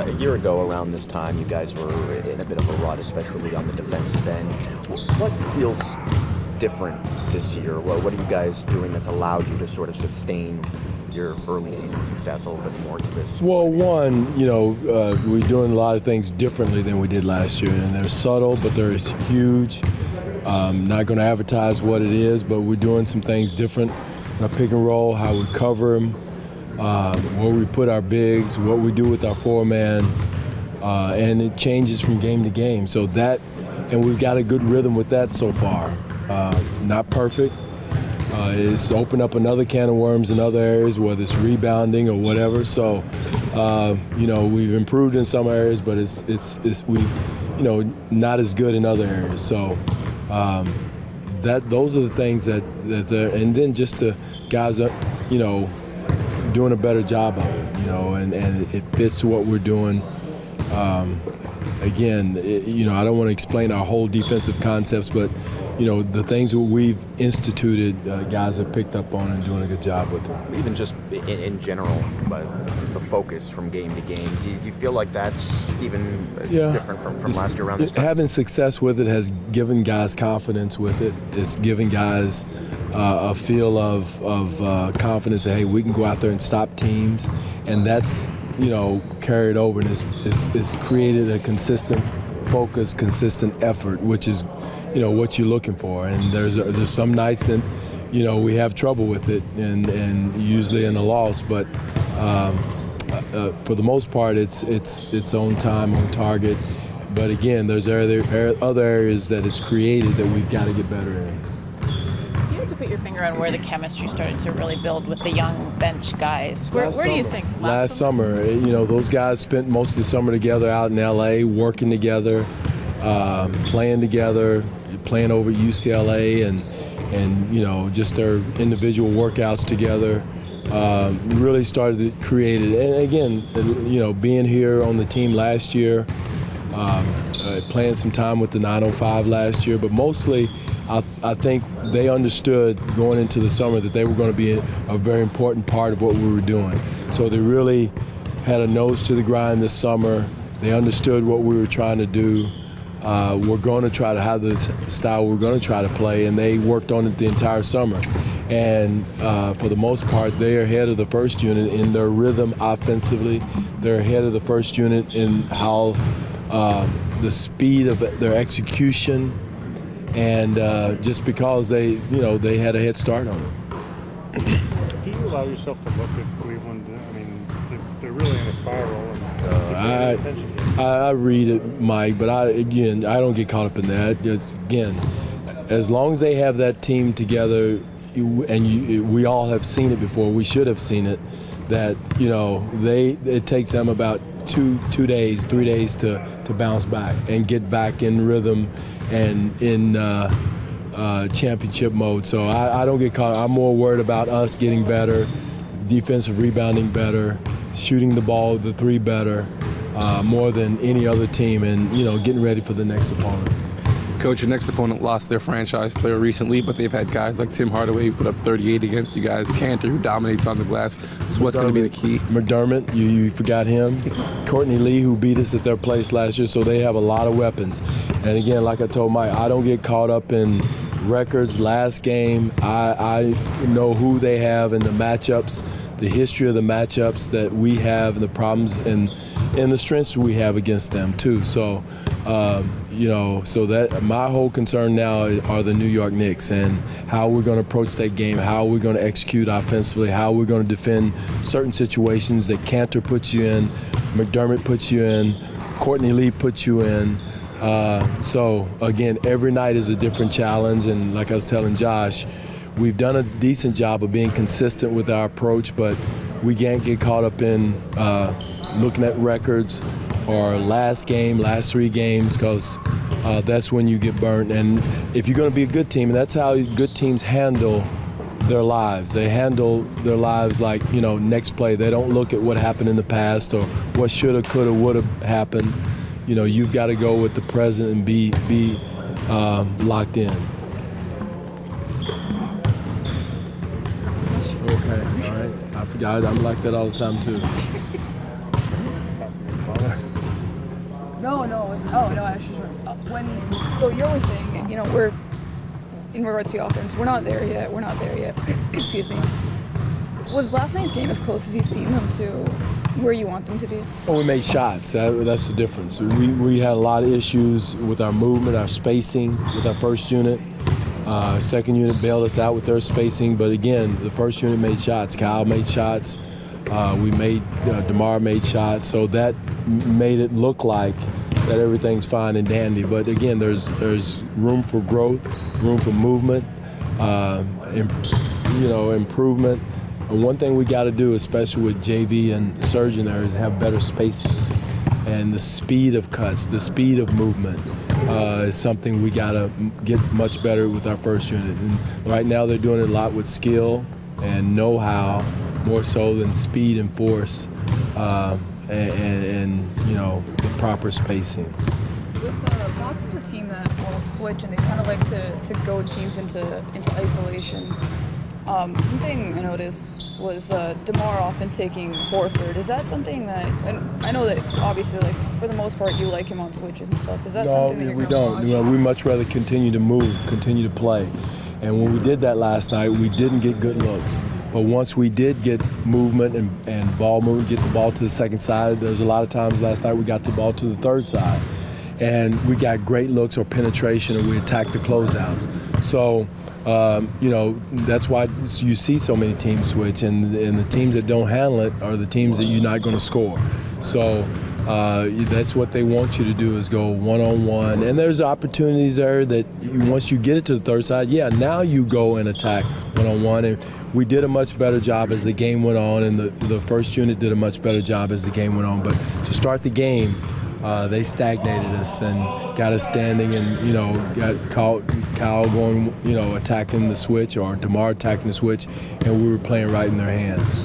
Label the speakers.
Speaker 1: A year ago around this time, you guys were in a bit of a rut, especially on the defensive end. What feels different this year? What are you guys doing that's allowed you to sort of sustain your early season success a little bit more to this?
Speaker 2: Well, one, we're doing a lot of things differently than we did last year, and they're subtle, but they're huge. Not going to advertise what it is, but we're doing some things different. Pick and roll, how we cover them, where we put our bigs, what we do with our four-man, and it changes from game to game. So that, and we've got a good rhythm with that so far. Not perfect. It's opened up another can of worms in other areas, whether it's rebounding or whatever. So, we've improved in some areas, but not as good in other areas. So, those are the things that and then just the guys are, doing a better job of it, and it fits what we're doing. Again, I don't want to explain our whole defensive concepts, but the things that we've instituted, guys have picked up on and doing a good job with them.
Speaker 1: Even just in general, but the focus from game to game, do you feel like that's even different from last year around this time?
Speaker 2: Having success with it has given guys confidence with it. It's given guys a feel of confidence that, hey, we can go out there and stop teams, and that's carried over, and it's created a consistent focus, consistent effort, which is what you're looking for. And there's some nights that we have trouble with it, and usually in a loss, but for the most part it's on time, on target. But again, there's other areas that it's created that we've got to get better in.
Speaker 3: You have to put your finger on where the chemistry started to really build with the young bench guys. Where do you think?
Speaker 2: Last summer, those guys spent most of the summer together out in LA, working together, playing together, playing over at UCLA, and just their individual workouts together. Really started to create it. And again, being here on the team last year, playing some time with the 905 last year, but mostly I think they understood going into the summer that they were going to be a very important part of what we were doing. So they really had a nose to the grind this summer. They understood what we were trying to do. We're going to try to have this style we're going to try to play, and they worked on it the entire summer. And for the most part, they're ahead of the first unit in their rhythm offensively. They're ahead of the first unit in how the speed of their execution, and just because they had a head start on it.
Speaker 4: Do you allow yourself to look at Cleveland? I mean, they're really in a spiral.
Speaker 2: I read it, Mike, but I don't get caught up in that. As long as they have that team together, we all have seen it before. We should have seen it. That it takes them about 3 days to bounce back and get back in rhythm and in championship mode. So I don't get caught. I'm more worried about us getting better, defensive rebounding better, shooting the ball, the three better, more than any other team, and getting ready for the next opponent.
Speaker 5: Coach, your next opponent lost their franchise player recently, but they've had guys like Tim Hardaway who put up 38 against you guys, Cantor who dominates on the glass. So what's going to be the key?
Speaker 2: McDermott, you forgot him. Courtney Lee, who beat us at their place last year, so they have a lot of weapons. And again, like I told Mike, I don't get caught up in records. Last game, I know who they have and the matchups, the history of the matchups that we have, and the problems and the strengths we have against them too. So, so that my whole concern now are the New York Knicks and how we're going to approach that game, how we're going to execute offensively, how we're going to defend certain situations that Cantor puts you in, McDermott puts you in, Courtney Lee puts you in. So again, every night is a different challenge, and like I was telling Josh, we've done a decent job of being consistent with our approach, but we can't get caught up in looking at records or last 3 games, because that's when you get burnt. And if you're going to be a good team, and that's how good teams handle their lives. They handle their lives like, next play. They don't look at what happened in the past or what shoulda, coulda, woulda happened. You've got to go with the present and be locked in. Okay, all right. I forgot. I'm like that all the time too.
Speaker 6: No, actually, so you're always saying, we're, in regards to the offense, we're not there yet, excuse me. Was last night's game as close as you've seen them to where you want them to be?
Speaker 2: Well, we made shots. That's the difference. We had a lot of issues with our movement, our spacing with our first unit. Second unit bailed us out with their spacing, but again, the first unit made shots. Kyle made shots. DeMar made shots, so that made it look like that everything's fine and dandy. But again, there's room for growth, room for movement, improvement. And one thing we got to do, especially with JV and Serge in there, is have better spacing. And the speed of cuts, the speed of movement is something we got to get much better with our first unit. And right now they're doing it a lot with skill and know-how, more so than speed and force, and the proper spacing.
Speaker 6: Boston's a team that will switch, and they kind of like to goad teams into isolation. One thing I noticed was DeMar often taking Horford. Is that something that, and I know that obviously, like, for the most part, you like him on switches and stuff. Is that something that you're
Speaker 2: we don't.
Speaker 6: watch?
Speaker 2: We much rather continue to move, continue to play. And when we did that last night, we didn't get good looks. But once we did get movement and ball movement, get the ball to the second side, there's a lot of times last night we got the ball to the third side. And we got great looks or penetration, and we attacked the closeouts. So, that's why you see so many teams switch, and the teams that don't handle it are the teams that you're not going to score. So that's what they want you to do, is go one-on-one. And there's opportunities there that once you get it to the third side, now you go and attack one-on-one. And we did a much better job as the game went on, and the first unit did a much better job as the game went on. But to start the game, they stagnated us and got us standing, and got Kyle going, attacking the switch, or DeMar attacking the switch, and we were playing right in their hands.